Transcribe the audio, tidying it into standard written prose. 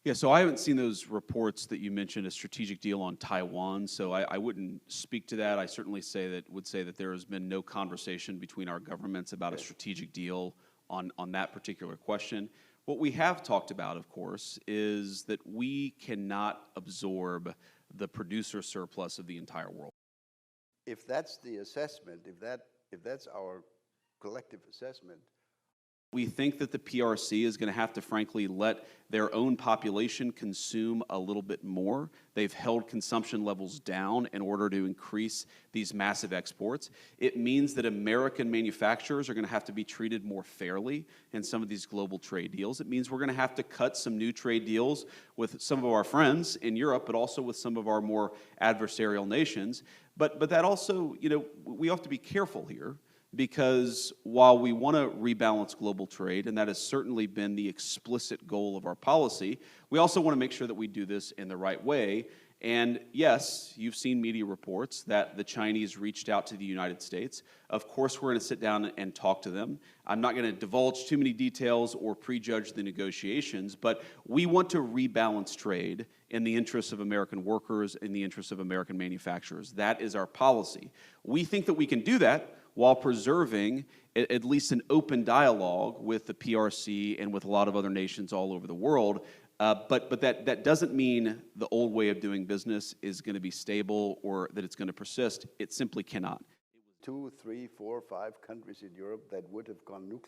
Yeah, so I haven't seen those reports that you mentioned, a strategic deal on Taiwan, so I wouldn't speak to that. I certainly would say that there has been no conversation between our governments about a strategic deal on that particular question. What we have talked about, of course, is that we cannot absorb the producer surplus of the entire world. If that's the assessment, if that's our collective assessment, We think that the PRC is going to have to, frankly, let their own population consume a little bit more. They've held consumption levels down in order to increase these massive exports. It means that American manufacturers are going to have to be treated more fairly in some of these global trade deals. It means we're going to have to cut some new trade deals with some of our friends in Europe, but also with some of our more adversarial nations. But that also, we have to be careful here, because while we want to rebalance global trade, and that has certainly been the explicit goal of our policy, we also want to make sure that we do this in the right way. And yes, you've seen media reports that the Chinese reached out to the United States. Of course, we're going to sit down and talk to them. I'm not going to divulge too many details or prejudge the negotiations, but we want to rebalance trade in the interests of American workers, in the interests of American manufacturers. That is our policy. We think that we can do that while preserving at least an open dialogue with the PRC and with a lot of other nations all over the world. But that doesn't mean the old way of doing business is going to be stable or that it's going to persist. It simply cannot. 2, 3, 4, 5 countries in Europe that would have gone nuclear.